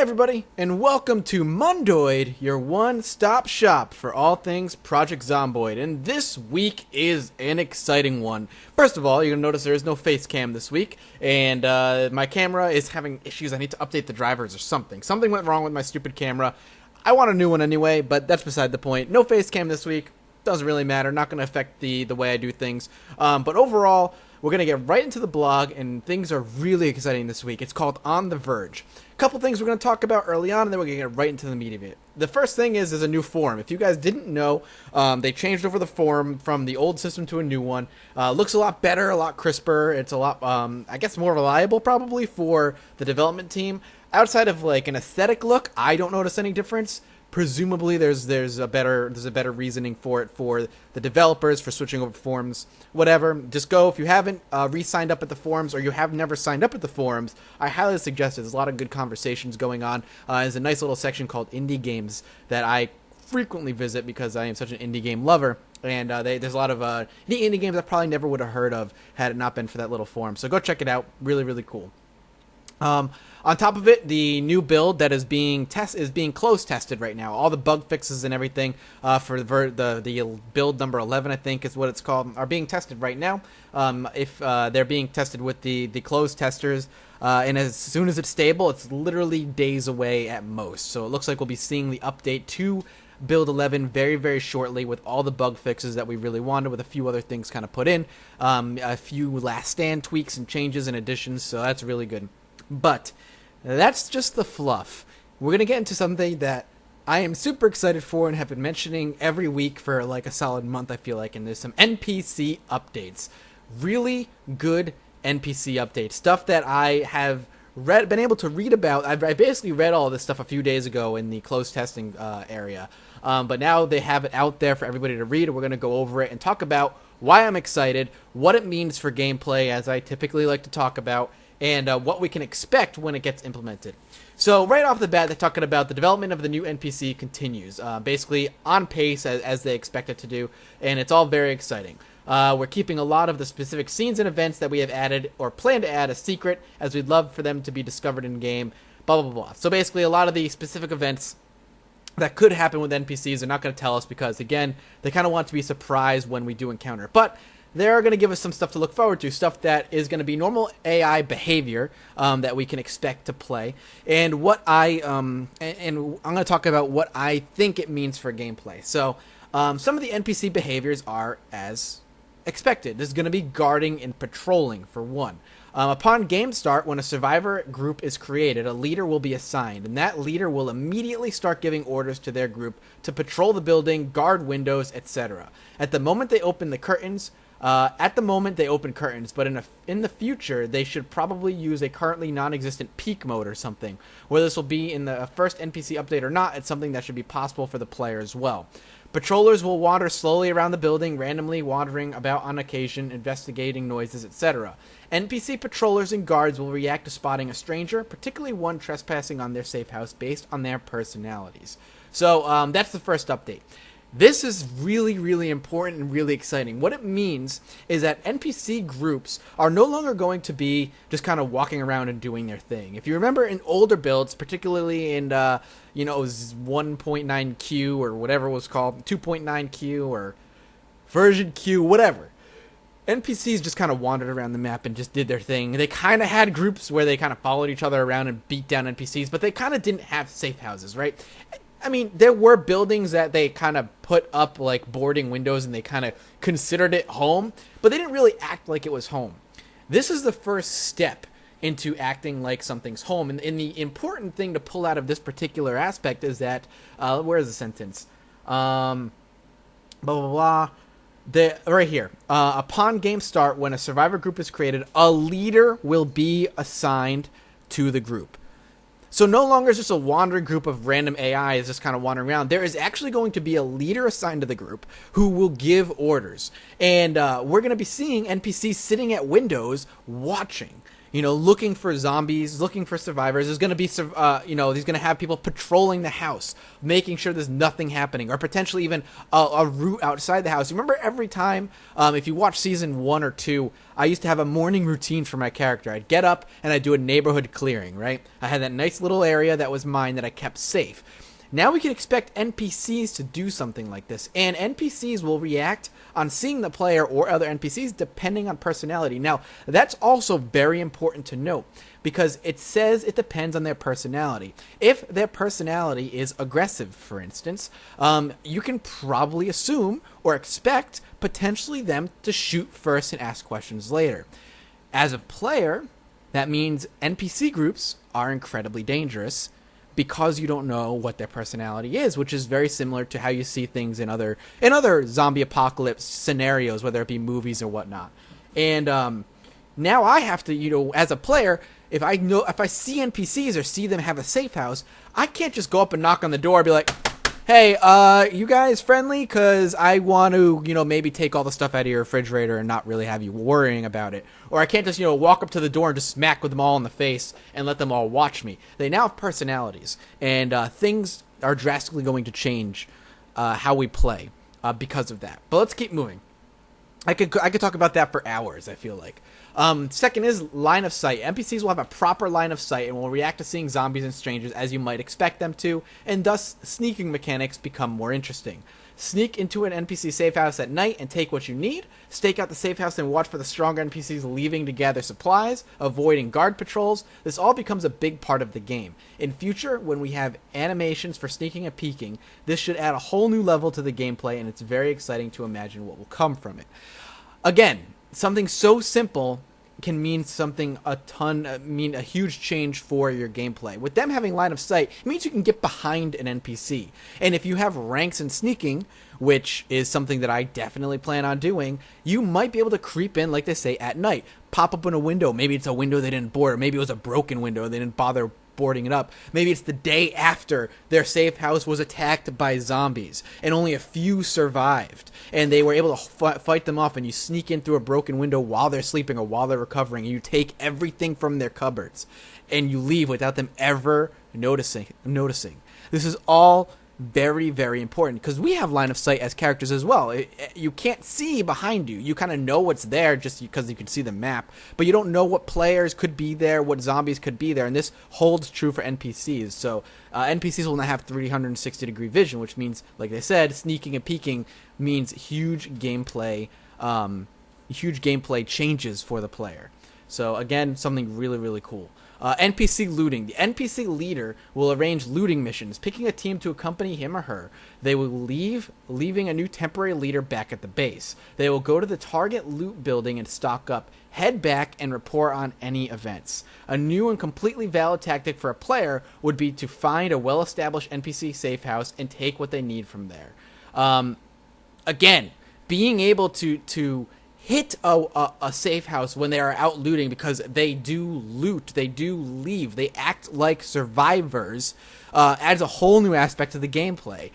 everybody, and welcome to Mondoid, your one-stop shop for all things Project Zomboid. And this week is an exciting one. First of all, you're going to notice there is no face cam this week, and my camera is having issues. I need to update the drivers or something. Something went wrong with my stupid camera. I want a new one anyway, but that's beside the point. No face cam this week. Doesn't really matter. Not going to affect the way I do things. But overall, we're going to get right into the blog, and things are really exciting this week. It's called On the Verge. A couple things we're going to talk about early on, and then we're going to get right into the meat of it. The first thing is there's a new forum. If you guys didn't know, they changed over the forum from the old system to a new one. Looks a lot better, a lot crisper. It's a lot, I guess, more reliable probably for the development team. Outside of like an aesthetic look, I don't notice any difference. Presumably there's a better reasoning for it for the developers for switching over forums. Whatever, just go. If you haven't re-signed up at the forums, or you have never signed up at the forums, I highly suggest it. There's a lot of good conversations going on. There's a nice little section called indie games that I frequently visit because I am such an indie game lover. And there's a lot of indie games I probably never would have heard of had it not been for that little forum. So go check it out. Really, really cool. On top of it, the new build that is being closed tested right now. All the bug fixes and everything for the build number 11, I think is what it's called, are being tested right now. If they're being tested with the closed testers, and as soon as it's stable, it's literally days away at most. So it looks like we'll be seeing the update to Build 11 very, very shortly with all the bug fixes that we really wanted, with a few other things kind of put in, a few last stand tweaks and changes and additions, so that's really good. But that's just the fluff. We're going to get into something that I am super excited for and have been mentioning every week for like a solid month, I feel like, and there's some NPC updates. Really good NPC updates. Stuff that I have been able to read about. I basically read all this stuff a few days ago in the closed testing area. But now they have it out there for everybody to read, and we're going to go over it and talk about why I'm excited, what it means for gameplay, as I typically like to talk about, and what we can expect when it gets implemented. So right off the bat, they're talking about the development of the new NPC continues, basically on pace as they expect it to do, and it's all very exciting. We're keeping a lot of the specific scenes and events that we have added or plan to add a secret, as we'd love for them to be discovered in game, blah, blah, blah. So basically a lot of the specific events that could happen with NPCs are not going to tell us because, again, they kind of want to be surprised when we do encounter it. But they're going to give us some stuff to look forward to, stuff that is going to be normal AI behavior that we can expect to play, and what and I'm going to talk about what I think it means for gameplay. So some of the NPC behaviors are as expected. There's going to be guarding and patrolling, for one. Upon game start, when a survivor group is created, a leader will be assigned, and that leader will immediately start giving orders to their group to patrol the building, guard windows, etc. At the moment they open curtains, but in the future, they should probably use a currently non-existent peek mode or something. Whether this will be in the first NPC update or not, it's something that should be possible for the player as well. Patrollers will wander slowly around the building, randomly wandering about on occasion, investigating noises, etc. NPC patrollers and guards will react to spotting a stranger, particularly one trespassing on their safe house, based on their personalities. So that's the first update. This is really, really important and really exciting. What it means is that NPC groups are no longer going to be just kind of walking around and doing their thing. If you remember in older builds, particularly in, 1.9Q or whatever it was called, 2.9Q or version Q, whatever, NPCs just kind of wandered around the map and just did their thing. They kind of had groups where they kind of followed each other around and beat down NPCs, but they kind of didn't have safe houses, right? I mean, there were buildings that they kind of put up like boarding windows and they kind of considered it home, but they didn't really act like it was home. This is the first step into acting like something's home. And the important thing to pull out of this particular aspect is that, where is the sentence? Blah, blah, blah. Right here. Upon game start, when a survivor group is created, a leader will be assigned to the group. So no longer is just a wandering group of random AIs just kind of wandering around. There is actually going to be a leader assigned to the group who will give orders. And we're going to be seeing NPCs sitting at windows watching. looking for zombies, looking for survivors. There's going to be, he's going to have people patrolling the house, making sure there's nothing happening, or potentially even a route outside the house. Remember every time, if you watch season 1 or 2, I used to have a morning routine for my character. I'd get up and I'd do a neighborhood clearing, right? I had that nice little area that was mine that I kept safe. Now we can expect NPCs to do something like this, and NPCs will react on seeing the player or other NPCs depending on personality. Now, that's also very important to note, because it says it depends on their personality. If their personality is aggressive, for instance, you can probably assume or expect potentially them to shoot first and ask questions later. As a player, that means NPC groups are incredibly dangerous, because you don't know what their personality is, which is very similar to how you see things in other zombie apocalypse scenarios, whether it be movies or whatnot. And now I have to, as a player, if I see NPCs or see them have a safe house, I can't just go up and knock on the door and be like, hey, you guys friendly? Because I want to, maybe take all the stuff out of your refrigerator and not really have you worrying about it. Or I can't just, walk up to the door and just smack with them all in the face and let them all watch me. They now have personalities, and things are drastically going to change how we play because of that. But let's keep moving. I could talk about that for hours, I feel like. Second is line of sight. NPCs will have a proper line of sight and will react to seeing zombies and strangers as you might expect them to, and thus sneaking mechanics become more interesting. Sneak into an NPC safe house at night and take what you need. Stake out the safe house and watch for the stronger NPCs leaving to gather supplies, avoiding guard patrols. This all becomes a big part of the game. In future, when we have animations for sneaking and peeking, this should add a whole new level to the gameplay, and it's very exciting to imagine what will come from it. Again, something so simple can mean a huge change for your gameplay. With them having line of sight, it means you can get behind an NPC. And if you have ranks in sneaking, which is something that I definitely plan on doing, you might be able to creep in, like they say, at night. Pop up in a window. Maybe it's a window they didn't board, or maybe it was a broken window, they didn't bother boarding it up. Maybe it's the day after their safe house was attacked by zombies and only a few survived, and they were able to fight them off, and you sneak in through a broken window while they're sleeping or while they're recovering, and you take everything from their cupboards and you leave without them ever noticing. This is all very, very important, because we have line of sight as characters as well. You can't see behind you. You kind of know what's there just because you can see the map, but you don't know what players could be there, what zombies could be there, and this holds true for NPCs. So NPCs will not have 360-degree vision, which means, like they said, sneaking and peeking means huge gameplay changes for the player. So again, something really, really cool. NPC looting. The NPC leader will arrange looting missions, picking a team to accompany him or her. They will leaving a new temporary leader back at the base. They will go to the target loot building and stock up, head back, and report on any events. A new and completely valid tactic for a player would be to find a well-established NPC safe house and take what they need from there. Again, being able to hit a safe house when they are out looting, because they do loot, they do leave, they act like survivors, adds a whole new aspect to the gameplay.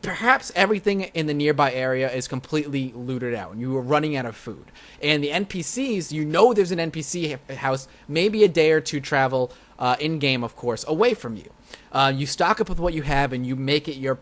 Perhaps everything in the nearby area is completely looted out and you are running out of food. And the NPCs, there's an NPC house maybe a day or two travel in-game, of course, away from you. You stock up with what you have and you make it your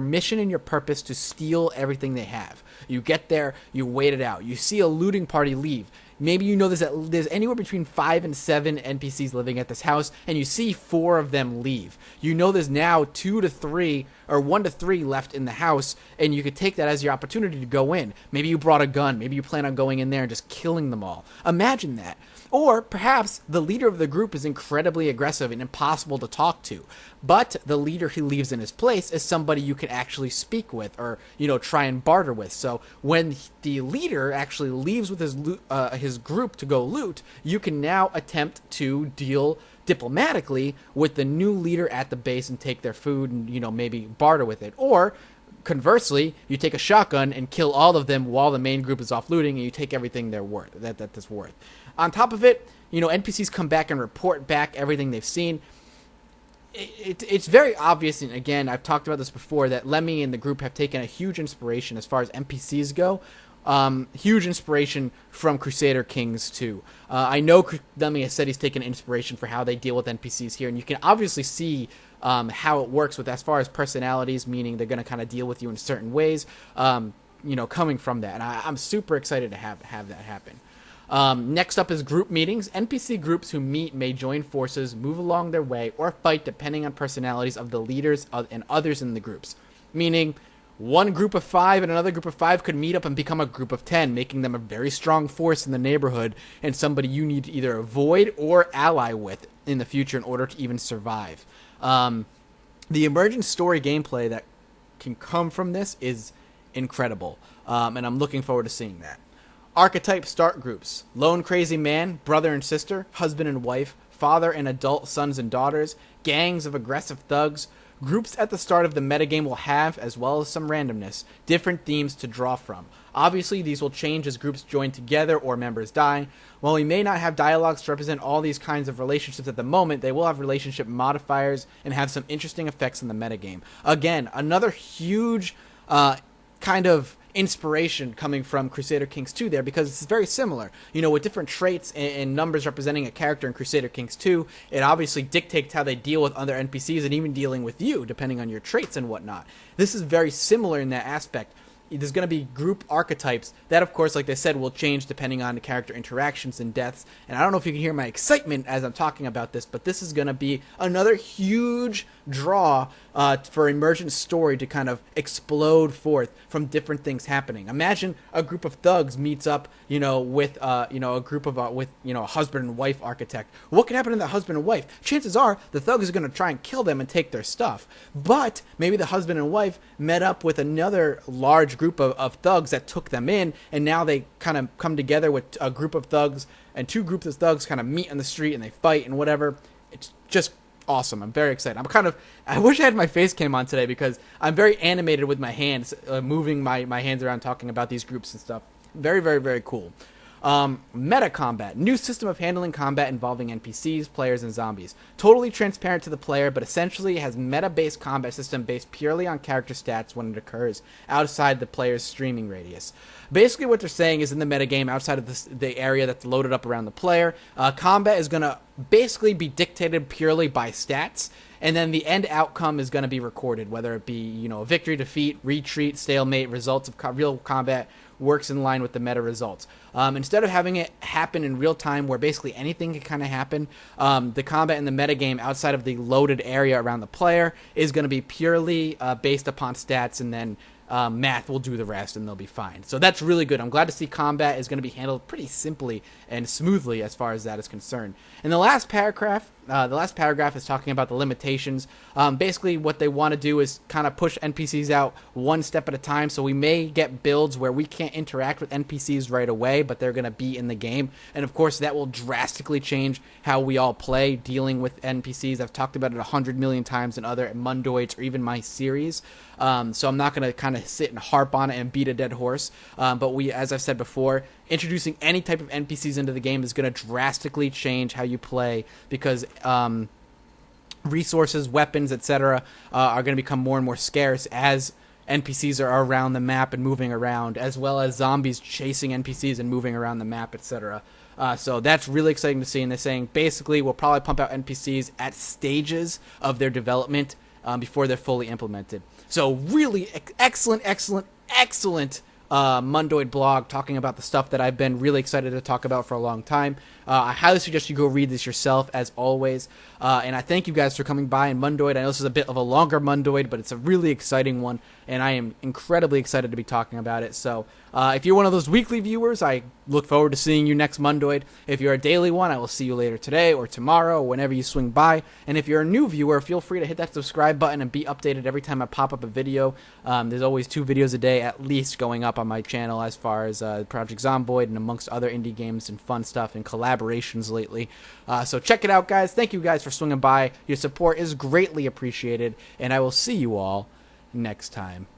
mission and your purpose to steal everything they have. You get there, you wait it out. You see a looting party leave. Maybe there's anywhere between 5 and 7 NPCs living at this house, and you see 4 of them leave. There's now 2 to 3 or 1 to 3 left in the house, and you could take that as your opportunity to go in. Maybe you brought a gun. Maybe you plan on going in there and just killing them all. Imagine that. Or perhaps the leader of the group is incredibly aggressive and impossible to talk to, but the leader he leaves in his place is somebody you can actually speak with or, try and barter with. So when the leader actually leaves with his group to go loot, you can now attempt to deal diplomatically with the new leader at the base and take their food and, maybe barter with it. Or conversely, you take a shotgun and kill all of them while the main group is off looting, and you take everything that's worth. On top of it, NPCs come back and report back everything they've seen. It's very obvious, and again, I've talked about this before, that Lemmy and the group have taken a huge inspiration as far as NPCs go huge inspiration from Crusader Kings 2. I know Dummy has said he's taken inspiration for how they deal with NPCs here, and you can obviously see how it works with as far as personalities, meaning they're going to kind of deal with you in certain ways, coming from that. And I'm super excited to have that happen. Next up is group meetings. NPC groups who meet may join forces, move along their way, or fight depending on personalities of the leaders and others in the groups. Meaning, one group of 5 and another group of 5 could meet up and become a group of 10, making them a very strong force in the neighborhood and somebody you need to either avoid or ally with in the future in order to even survive. The emergent story gameplay that can come from this is incredible, and I'm looking forward to seeing that. Archetype start groups: lone crazy man, brother and sister, husband and wife, father and adult sons and daughters, gangs of aggressive thugs. Groups at the start of the metagame will have, as well as some randomness, different themes to draw from. Obviously, these will change as groups join together or members die. While we may not have dialogues to represent all these kinds of relationships at the moment, they will have relationship modifiers and have some interesting effects in the metagame. Again, another huge kind of inspiration coming from Crusader Kings 2 there, because it's very similar. With different traits and numbers representing a character in Crusader Kings 2, it obviously dictates how they deal with other NPCs and even dealing with you, depending on your traits and whatnot. This is very similar in that aspect. There's going to be group archetypes that, of course, like they said, will change depending on the character interactions and deaths. And I don't know if you can hear my excitement as I'm talking about this, but this is going to be another huge draw for emergent story to kind of explode forth from different things happening. Imagine a group of thugs meets up, with a group of a husband and wife architect. What can happen to that husband and wife? Chances are the thugs are going to try and kill them and take their stuff. But maybe the husband and wife met up with another large group of thugs that took them in, and now they kind of come together with a group of thugs, and 2 groups of thugs kind of meet on the street and they fight and whatever. It's just awesome. I'm very excited. I wish I had my face cam on today because I'm very animated with my hands, moving my hands around talking about these groups and stuff. Very, very, very cool. Meta combat. New system of handling combat involving NPCs, players, and zombies. Totally transparent to the player, but essentially has meta-based combat system based purely on character stats when it occurs outside the player's streaming radius. Basically what they're saying is in the metagame, outside of the area that's loaded up around the player, combat is going to basically be dictated purely by stats, and then the end outcome is going to be recorded, whether it be, victory, defeat, retreat, stalemate, results of real combat, works in line with the meta results. Instead of having it happen in real time where basically anything can kind of happen, the combat in the metagame outside of the loaded area around the player is going to be purely based upon stats, and then math will do the rest and they'll be fine. So that's really good. I'm glad to see combat is going to be handled pretty simply and smoothly as far as that is concerned. And the last paragraph is talking about the limitations. Basically what they want to do is kind of push NPCs out one step at a time, so we may get builds where we can't interact with NPCs right away, but they're going to be in the game. And of course that will drastically change how we all play dealing with NPCs. I've talked about it 100 million times in other Mondoids or even my series. So I'm not going to kind of sit and harp on it and beat a dead horse. But as I've said before, introducing any type of NPCs into the game is going to drastically change how you play, because resources, weapons, etc. Are going to become more and more scarce as NPCs are around the map and moving around, as well as zombies chasing NPCs and moving around the map, etc. So that's really exciting to see. And they're saying basically we'll probably pump out NPCs at stages of their development before they're fully implemented. So really excellent Mondoid blog talking about the stuff that I've been really excited to talk about for a long time. I highly suggest you go read this yourself, as always. And I thank you guys for coming by in Mondoid. I know this is a bit of a longer Mondoid, but it's a really exciting one, and I am incredibly excited to be talking about it. So if you're one of those weekly viewers, I look forward to seeing you next Mondoid. If you're a daily one, I will see you later today or tomorrow or whenever you swing by. And if you're a new viewer, feel free to hit that subscribe button and be updated every time I pop up a video. There's always 2 videos a day at least going up on my channel as far as Project Zomboid and amongst other indie games and fun stuff and collaborations lately. So check it out, guys. Thank you guys for swinging by. Your support is greatly appreciated, and I will see you all next time.